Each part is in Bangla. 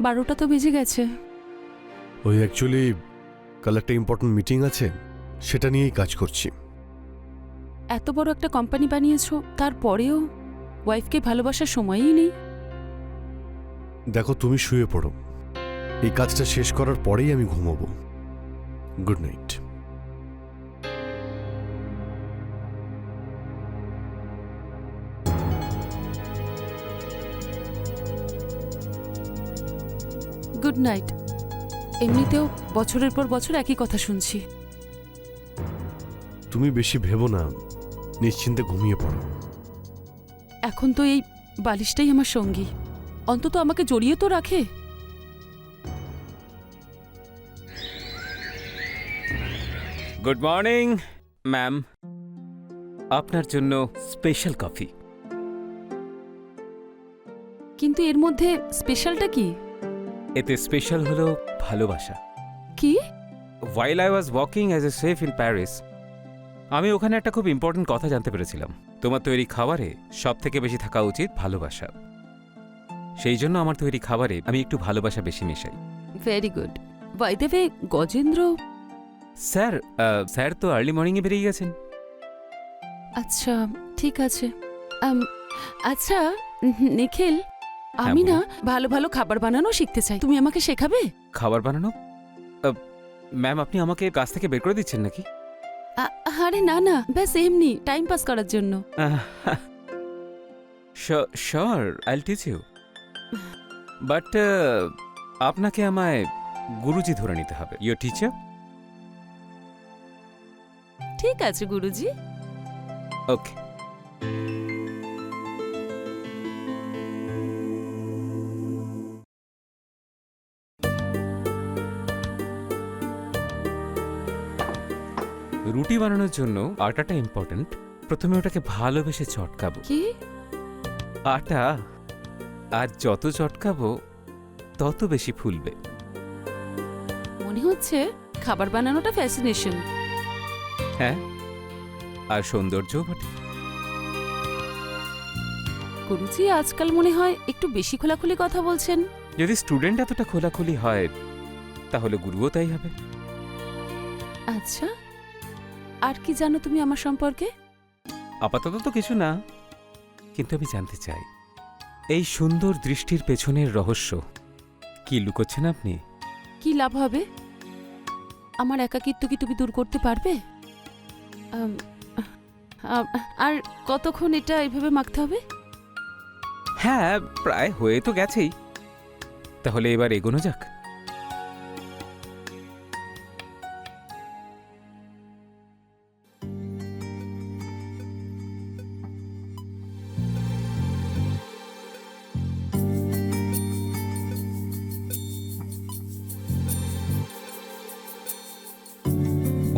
12টা তো বেজে গেছে। ওই অ্যাকচুয়ালি কাল একটা ইম্পর্টেন্ট মিটিং আছে, সেটা নিয়েই কাজ করছি। এত বড় একটা কোম্পানি বানিয়েছো, তারপরেও ওয়াইফকে ভালোবাসার সময়ই নেই। দেখো, তুমি শুয়ে পড়ো, এই কাজটা শেষ করার পরেই আমি ঘুমোবো। Good night. Good night. এমনিতেও বছরের পর বছর একই কথা শুনছি। তুমি বেশি ভেবো না, নিশ্চিন্তে ঘুমিয়ে পড়ো। এখন তো এই বালিশটাই আমার সঙ্গী, অন্তত আমাকে জড়িয়ে তো রাখে। গুড মর্নিং ম্যাম, আপনার জন্য স্পেশাল কফি। কিন্তু এর মধ্যে স্পেশালটা কি? এতে স্পেশাল হলো ভালোবাসা। কি? While I was walking as a chef in Paris, আমি ওখানে একটা খুব ইম্পর্টেন্ট কথা জানতে পেরেছিলাম। তোমার তৈরি খাবারে সব থেকে বেশি থাকা উচিত ভালোবাসা। সেই জন্য আমার তৈরি খাবারে আমি একটু ভালোবাসা বেশি মেশাই। Very good. By the way, Gajendra sir sir তো আর্লি মর্নিংয়ে বেরিয়ে গেছেন। আচ্ছা, ঠিক আছে। আচ্ছা নিখিল, আমি না ভালো ভালো খাবার বানানো শিখতে চাই, তুমি আমাকে শেখাবে? খাবার বানানো? ম্যাম, আপনি আমাকে কাজ থেকে বের করে দিচ্ছেন নাকি? আরে না না, ব্যাস এমনি টাইম পাস করার জন্য। Sure, I will teach you, but আপনাকে আমায় গুরুজি ধরে নিতে হবে। Your teacher? ঠিক আছে গুরুজি। ওকে। রুটি বানানোর জন্য আটাটা ইম্পর্ট্যান্ট। প্রথমে ওটাকে ভালোবেসে চটকাবো। কি? আটা আর যত চটকাবো তত বেশি ফুলবে। মনে হচ্ছে খাবার বানানোটা ফ্যাসিনেশন। হ্যাঁ, আর সৌন্দর্যও বটে। গুরুজি আজকাল মনে হয় একটু বেশি খোলাখুলি কথা বলছেন। যদি স্টুডেন্ট এতটা খোলাখুলি হয় তাহলে গুরুও তাই হবে। আচ্ছা, আর কি জানো তুমি আমার সম্পর্কে? আপাতত তো কিছু না, কিন্তু আমি জানতে চাই এই সুন্দর দৃষ্টির পেছনের রহস্য কি লুকোচ্ছেন আপনি? কি লাভ হবে? আমার একাকিত্ব কি তুমি দূর করতে পারবে? আর কতক্ষণ এটা এইভাবে মাখতে হবে? হ্যাঁ, প্রায় হয়ে তো গেছেই। তাহলে এবার এগোনো যাক।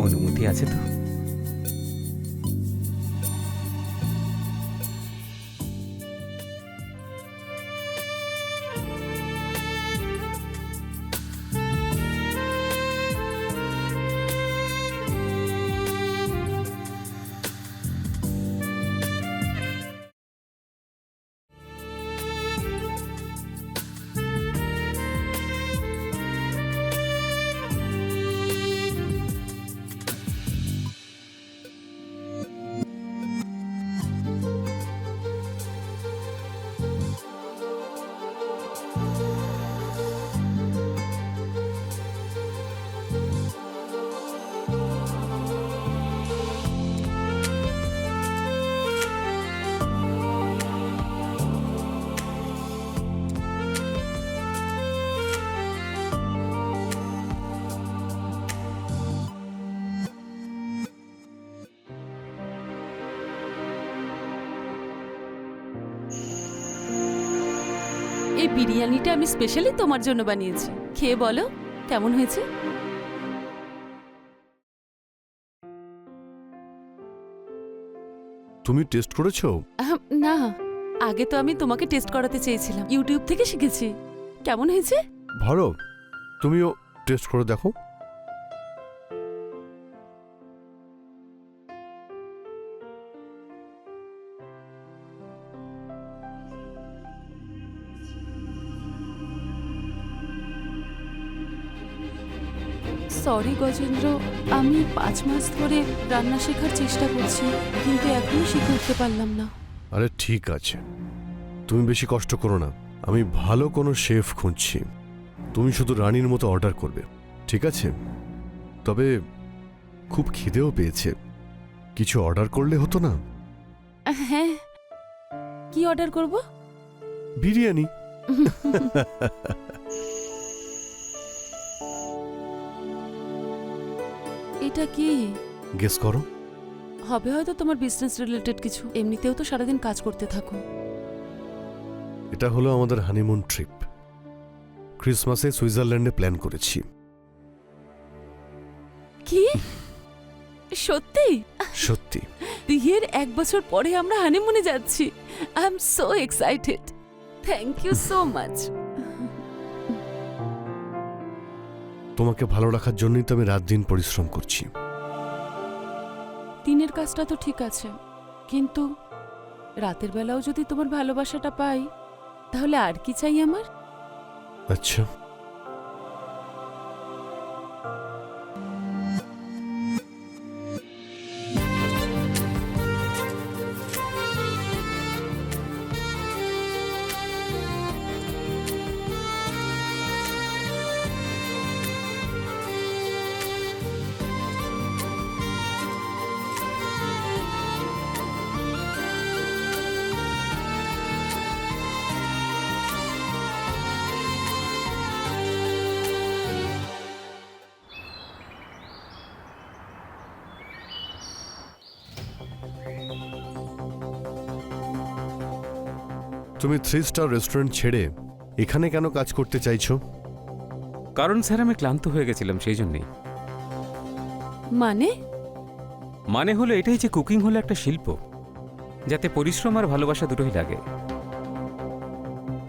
অনুমতি আছে তো? এই বিরিয়ানিটা আমি স্পেশালি তোমার জন্য বানিয়েছি, খেয়ে বলো কেমন হয়েছে। তুমি টেস্ট করেছো? না, আগে তো আমি তোমাকে টেস্ট করাতে চেয়েছিলাম, ইউটিউব থেকে শিখেছি। কেমন হয়েছে? ভালো, তুমিও টেস্ট করে দেখো। সরি গজেন্দ্র, আমি 5 মাস ধরে রান্না শেখার চেষ্টা করছি, কিন্তু এখনো শিখে উঠতে পারলাম না। আরে ঠিক আছে, তুমি বেশি কষ্ট করো না। আমি ভালো কোনো শেফ খুঁজছি, তুমি শুধু রানীর মতো অর্ডার করবে, ঠিক আছে? তবে খুব খিদেও পেয়েছে, কিছু অর্ডার করলে হতো না? হ্যাঁ, কি অর্ডার করব? বিরিয়ানি। এটা কি গেস করো। হবে? হয়তো তোমার বিজনেস রিলেটেড কিছু। এমনিতেও তো সারাদিন কাজ করতে থাকো। এটা হলো আমাদের হানিমুন ট্রিপ। ক্রিসমাসে সুইজারল্যান্ডে প্ল্যান করেছি। কি সত্যি? সত্যি। বিয়ের 1 বছর পরে আমরা হানিমুনে যাচ্ছি। I am so excited. Thank you so much. তোমাকে ভালো রাখার জন্যই তো আমি রাত দিন পরিশ্রম করছি। দিনের কাজটা তো ঠিক আছে, কিন্তু রাতের বেলাও যদি তোমার ভালোবাসাটা পাই, তাহলে আর কি চাই আমার? আচ্ছা, তুমি 3 স্টার রেস্টুরেন্ট ছেড়ে এখানে কেন কাজ করতে চাইছো? কারণ স্যার আমি ক্লান্ত হয়ে গেছিলাম, সেই জন্যই। মানে হলো এটাই যে কুকিং হলো একটা শিল্প, যাতে পরিশ্রম আর ভালোবাসা দুটোই লাগে।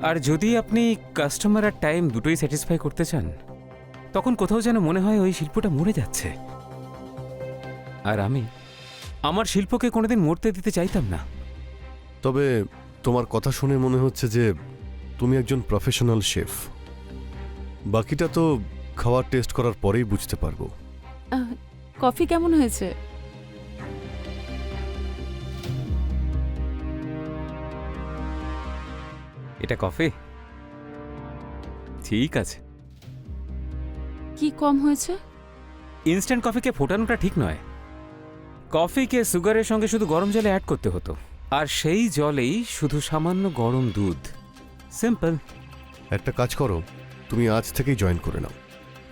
আর যদি আপনি কাস্টমার আর টাইম দুটোই স্যাটিসফাই করতে চান, তখন কোথাও যেন মনে হয় ওই শিল্পটা মরে যাচ্ছে। আর আমি আমার শিল্পকে কোনোদিন মরতে দিতে চাইতাম না। তবে তোমার কথা শুনে মনে হচ্ছে যে তুমি একজন প্রফেশনাল শেফ। বাকিটা তো খাবার টেস্ট করার পরেই বুঝতে পারবো। কফি কেমন হয়েছে? এটা কফি? ঠিক আছে। কি কম হয়েছে? ইনস্ট্যান্ট কফিকে ফোটানোটা ঠিক নয়। কফিকে সুগারের সঙ্গে শুধু গরম জলে অ্যাড করতে হতো, আর সেই জলেই শুধু সামান্য গরম দুধ। সিম্পল। একটা কাজ করো, তুমি আজ থেকেই জয়েন করে নাও,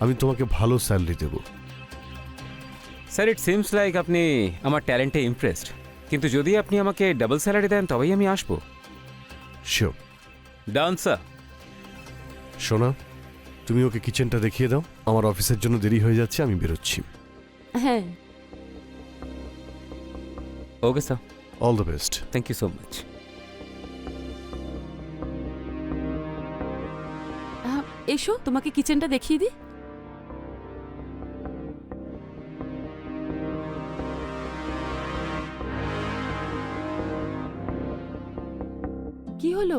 আমি তোমাকে ভালো স্যালারি দেব। স্যার, ইট সিমস লাইক আপনি আমার ট্যালেন্টে ইমপ্রেসড, কিন্তু যদি আপনি আমাকে ডাবল স্যালারি দেন তবেই আমি আসবো। শিওর। Done sir. সোনা, তুমি ওকে কিচেনটা দেখিয়ে দাও, আমার অফিসের জন্য দেরি হয়ে যাচ্ছে, আমি বেরোচ্ছি। হ্যাঁ, okay sir. All the best. Thank you so much. এসো তোমাকে কিচেনটা দেখিয়ে দিই। কি হলো?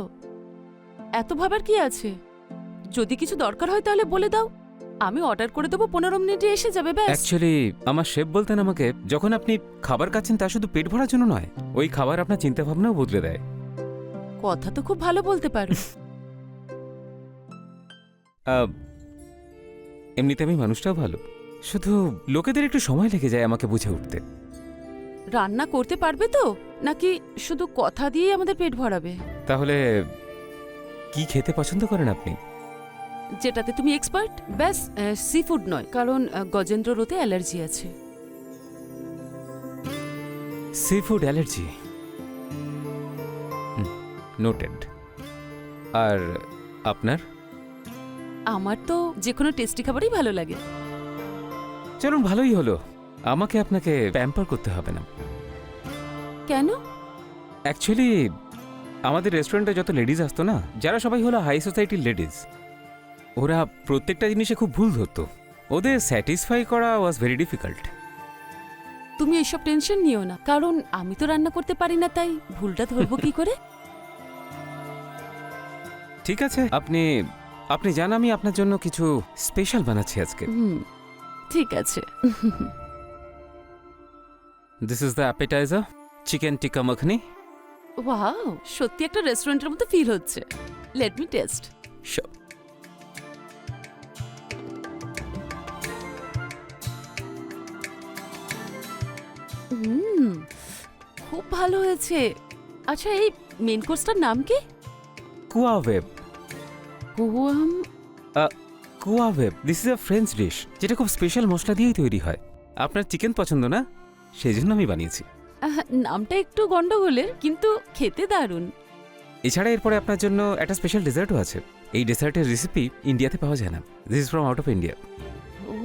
এত ভাবার কি আছে? যদি কিছু দরকার হয় তাহলে বলে দাও, আমি অর্ডার করে দেবো, 15 মিনিটে এসে যাবে। ব্যাস। অ্যাকচুয়ালি আমার শেফ বলতেন আমাকে, যখন আপনি খাবার খাচ্ছেন তা শুধু পেট ভরার জন্য নয়, ওই খাবার আপনার চিন্তাভাবনাও বদলে দেয়। কথা তো খুব ভালো বলতে পারো। এমনিতে আমি মানুষটাও ভালো, শুধু লোকেদের একটু সময় লেগে যায় আমাকে বুঝে উঠতে। রান্না করতে পারবে তো, নাকি শুধু কথা দিয়েই আমাদের পেট ভরাবে? তাহলে কি খেতে পছন্দ করেন আপনি? যেটাতে তুমি এক্সপার্ট। ব্যাস, সি ফুড নয়, কারণ গজেন্দ্রর ওতে অ্যালার্জি আছে। Sea food allergy? নোটেড। আর আপনার? আমার তো যে কোনো টেস্টি খাবারই ভালো লাগে। চলুন, ভালোই হলো, আমাকে আপনাকে প্যাম্পার করতে হবে না। কেন? অ্যাকচুয়ালি আমাদের রেস্টুরেন্টে যত লেডিজ আসতো না, যারা সবাই হলো হাই সোসাইটির লেডিজ, ওরা প্রত্যেকটা জিনিসে খুব ভুল ধরতো। ওদের স্যাটিসফাই করা ওয়াজ ভেরি ডিফিকাল্ট। তুমি এসব টেনশন নিও না, কারণ আমি তো রান্না করতে পারি না, তাই ভুলটা ধরবো কি করে? ঠিক আছে, আপনি জান আমি আপনার জন্য কিছু স্পেশাল বানাচ্ছি আজকে। ঠিক আছে। This is the appetiser, chicken tikka makhani. Wow, সত্যি একটা রেস্টুরেন্টের মতো ফিল হচ্ছে। Let me test. Sure. খুব ভালো হয়েছে। আচ্ছা, এই মেন কোর্সটার নাম কি? কুয়া ওয়েব। গোয়াম। কুয়া web, this is a French dish, যেটা খুব স্পেশাল মশলা দিয়েই তৈরি হয়। আপনার চিকেন পছন্দ না, সেই জন্য আমি বানিয়েছি। নামটা একটু গন্ডগোলের, কিন্তু খেতে দারুণ। এছাড়া এরপরে আপনার জন্য একটা স্পেশাল ডেজার্টও আছে। এই ডেজার্টের রেসিপি ইন্ডিয়াতে পাওয়া যায় না। This is from out of India. ও,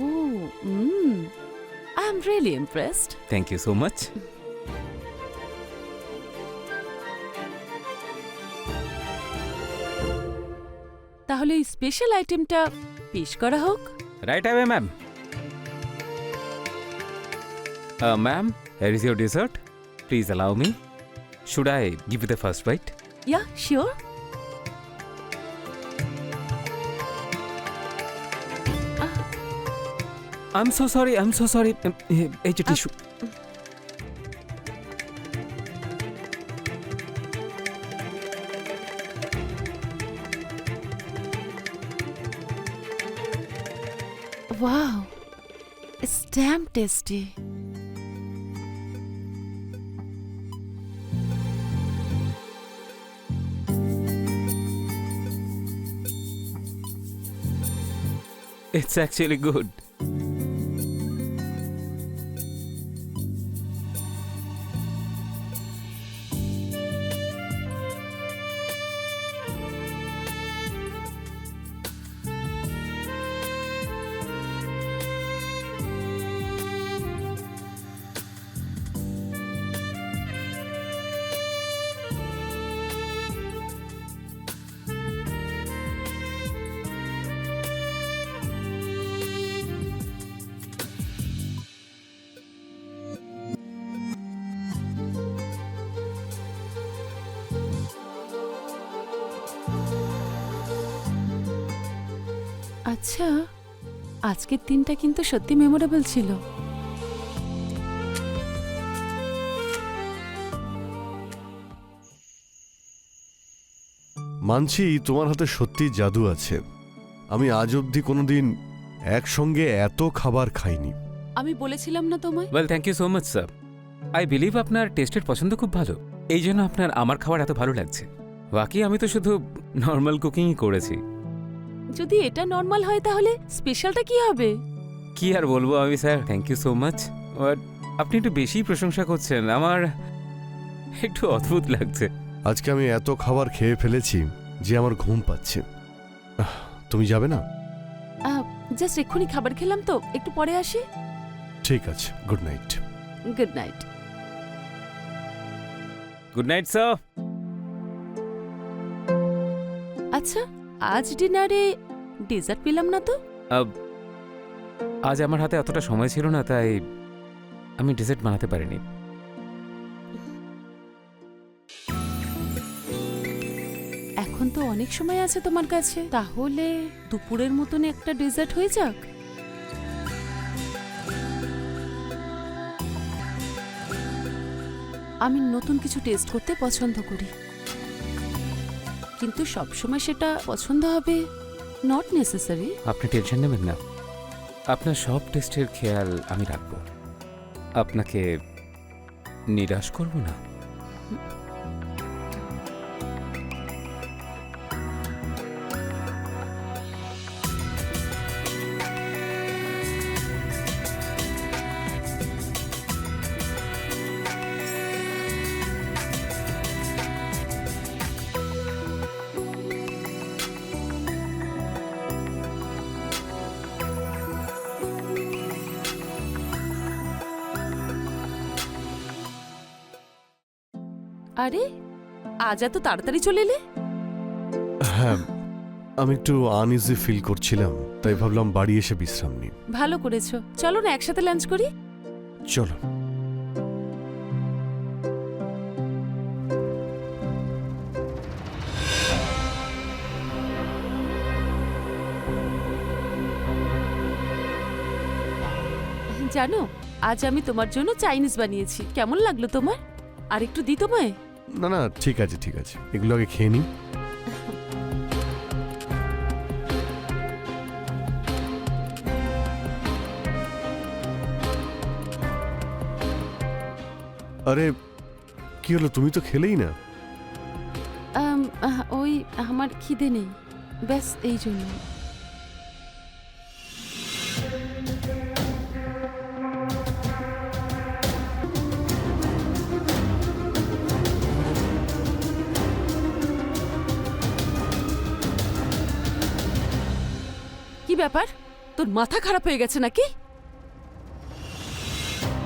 I am really impressed. Thank you so much. তাহলে এই স্পেশাল আইটেমটা পেশ করা হোক। Right away ma'am. Ma'am, here is your dessert. Please allow me. Should I give you the first bite? Yeah, sure. I'm so sorry, I'm so sorry. এই যে টিস্যু। Wow, it's damn tasty. It's actually good. আচ্ছা, আজকের দিনটা কিন্তু সত্যি মেমোরেবল ছিল। মানছি তোমার হাতে সত্যি জাদু আছে। আমি আজ অবধি কোনোদিন একসঙ্গে এত খাবার খাইনি। আমি বলেছিলাম না তোমায়? Well, thank you so much, sir. I believe আপনার টেস্টের পছন্দ খুব ভালো, এই জন্য আপনার আমার খাবার এত ভালো লাগছে। বাকি আমি তো শুধু নর্মাল কুকিংই করেছি। যদি এটা নর্মাল হয় তাহলে স্পেশালটা কি হবে? কি আর বলবো আমি sir, thank you so much. But আপনি একটু বেশি প্রশংসা করছেন, আমার একটু অদ্ভুত লাগছে। আজকে আমি এত খাবার খেয়ে ফেলেছি যে আমার ঘুম পাচ্ছে। তুমি যাবে না? জাস্ট এক্ষুনি খাবার খেলাম তো, একটু পরে আসি। ঠিক আছে, good night. Good night. Good night sir. আচ্ছা, আজ ডিনারে ডেজার্ট পেলাম না তো? আজ আমার হাতে এতটা সময় ছিল না, তাই আমি ডেজার্ট বানাতে পারিনি। এখন তো অনেক সময় আছে তোমার কাছে, তাহলে দুপুরের মতন একটা ডেজার্ট হয়ে যাক। আমি নতুন কিছু টেস্ট করতে পছন্দ করি, কিন্তু সবসময় সেটা পছন্দ হবে নট নেসেসারি। আপনি টেনশন নেবেন না, আপনার সব টেস্টের খেয়াল আমি রাখব, আপনাকে নিরাশ করব না। আরে, আজ এত তাড়াতাড়ি চলে এলে? হ্যাঁ, আমি একটু আনইজি ফিল করছিলাম, তাই ভাবলাম বাড়ি এসে বিশ্রাম নিই। ভালো করেছো, চলো না একসাথে লাঞ্চ করি। চলো। জানো, আজ আমি তোমার জন্য চাইনিজ বানিয়েছি। কেমন লাগলো তোমার? আর একটু দি তোমায়? না না, ঠিক আছে ঠিক আছে, এগুলো আগে খেয়ে নিই। আরে কি হলো, তুমি তো খেলেই না। ওই আমার খিদে নেই, ব্যাস এই জন্য। কি ব্যাপার, তোর মাথা খারাপ হয়ে গেছে নাকি?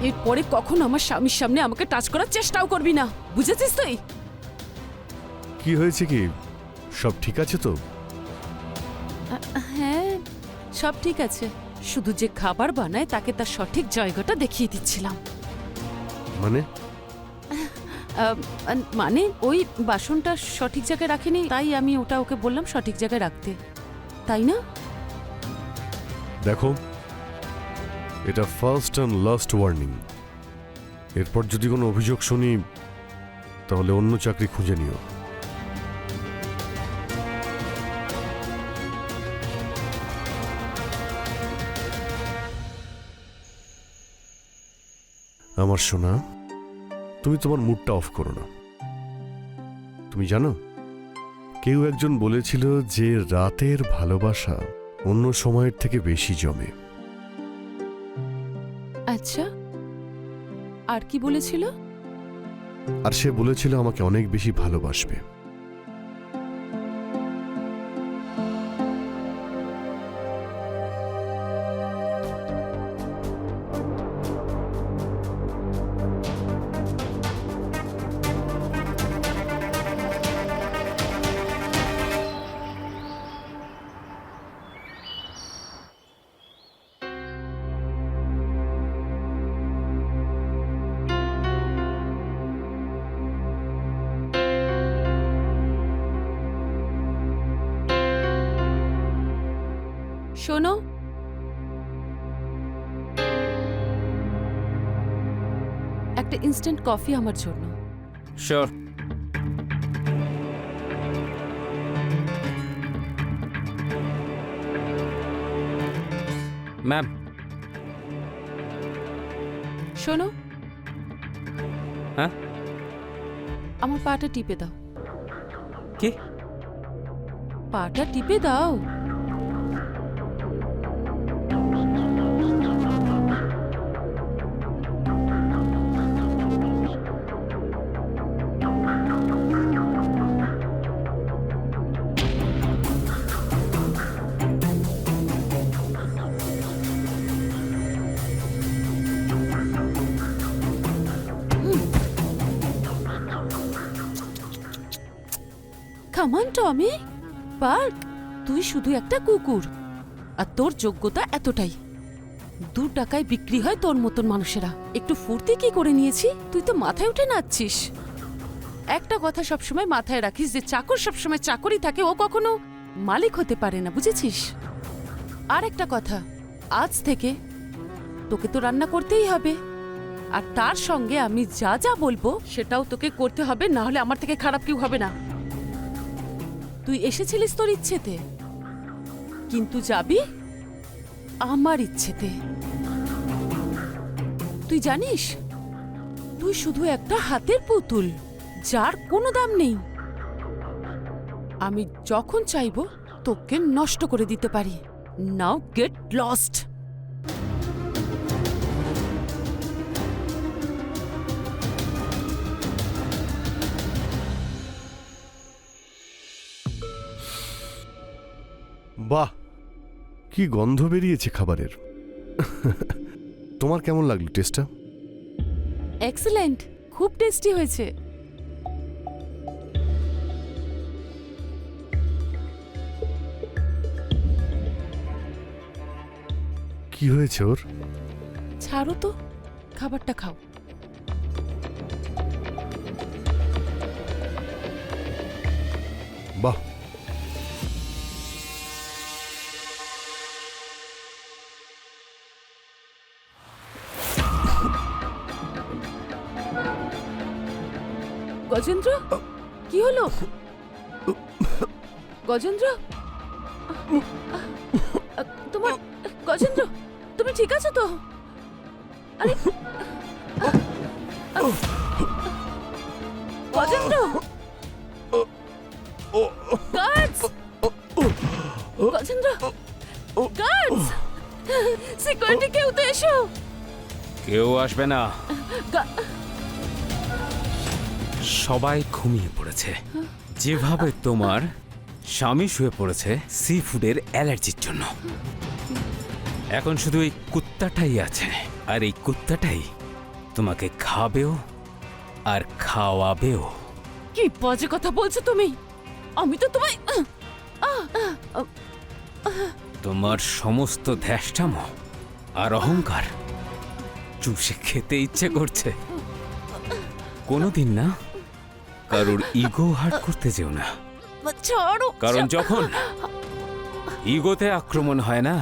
এরপরে কখনো আমার স্বামীর সামনে আমাকে টাচ করার চেষ্টাও করবি না, বুঝেছিস তুই? কি হয়েছে, কি সব ঠিক আছে তো? হ্যাঁ, সব ঠিক আছে, শুধু যে খাবার বানায় তাকে তার সঠিক জায়গাটা দেখিয়ে দিচ্ছিলাম। মানে মানে ওই বাসনটা সঠিক জায়গায় রাখেনি, তাই আমি ওটা ওকে বললাম সঠিক জায়গায় রাখতে, তাই না? দেখো, এটা ফার্স্ট অ্যান্ড লাস্ট ওয়ার্নিং। এরপর যদি কোনো অভিযোগ শুনি তাহলে অন্য চাকরি খুঁজে নিও। আমার সোনা, তুমি তোমার মুডটা অফ করো না। তুমি জানো, কেউ একজন বলেছিল যে রাতের ভালোবাসা অন্য সময়ের থেকে বেশি জমে। আচ্ছা, আর কি বলেছিল? আর সে বলেছিল আমাকে অনেক বেশি ভালোবাসবে। শোনো, একটা ইনস্ট্যান্ট কফি আমার জন্য। শিওর। ম্যাম। শোনো, হ্যাঁ, আমার পাটা টিপে দাও। কি? পাটা টিপে দাও। কামান টমি, পার্ক, তুই শুধু একটা কুকুর, আর তোর যোগ্যতা এতটাই। 2 টাকায় বিক্রি হয় তোর মতন মানুষেরা। একটু ফুর্তি কি করে নিয়েছি, তুই তো মাথায় উঠে নাচছিস। একটা কথা সবসময় মাথায় রাখিস, যে চাকর সবসময় চাকরই থাকে, ও কখনো মালিক হতে পারে না, বুঝেছিস? আর একটা কথা, আজ থেকে তোকে তো রান্না করতেই হবে, আর তার সঙ্গে আমি যা যা বলবো সেটাও তোকে করতে হবে, না হলে আমার থেকে খারাপ কেউ হবে না। তুই এসেছিলিস তোর ইচ্ছেতে, কিন্তু যাবি আমার ইচ্ছেতে। তুই জানিস, তুই শুধু একটা হাতের পুতুল, যার কোনো দাম নেই। আমি যখন চাইবো তোকে নষ্ট করে দিতে পারি। নাও গেট লস্ট। বাহ, কি গন্ধ বেরিয়েছে খাবারের। তোমার কেমন লাগলো টেস্টটা? এক্সেলেন্ট, খুব টেস্টি হয়েছে। কি হয়েছে ওর? ছাড়ো তো, খাবারটা খাও। বাহ, গজেন্দ্র, কি হলো? গজেন্দ্র, তোমার গজেন্দ্র, তুমি ঠিক আছো তো? আরে Gajendra, guards, Gajendra, guards, security কেউ তো এসো। কেউ আসবে না, গা- সবাই ঘুমিয়ে পড়েছে। যেভাবে তোমার স্বামী শুয়ে পড়েছে সি ফুডের অ্যালার্জির জন্য, এখন শুধু এই কুত্তাটাই আছে, আর এই কুত্তাটাই তোমাকে খাবেও আর খাওয়াবেও। কি বাজে কথা বলছো তুমি? আমি তো তোমায় তোমার সমস্ত ধ্যাষ্টামো আর অহংকার চুষে খেতে ইচ্ছে করছে। কোনোদিন না কারোর ইগো হার্ট করতে যেও না, ছাড়ো, কারণ যখন ইগোতে আক্রমণ হয় না,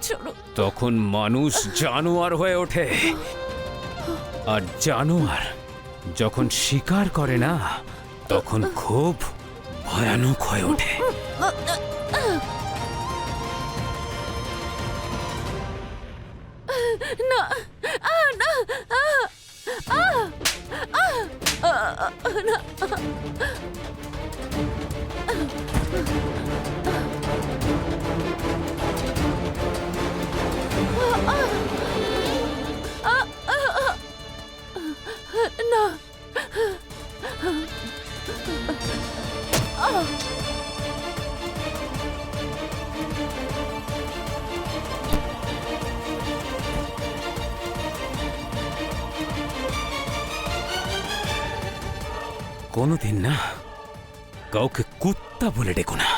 ছাড়ো। তখন মানুষ জানোয়ার হয়ে ওঠে, আর জানোয়ার যখন শিকার করে না, তখন খুব ভয়ানক হয়ে ওঠে। না, না, না। না, কোনোদিন না কাউকে কুত্তা বলে ডেকো না।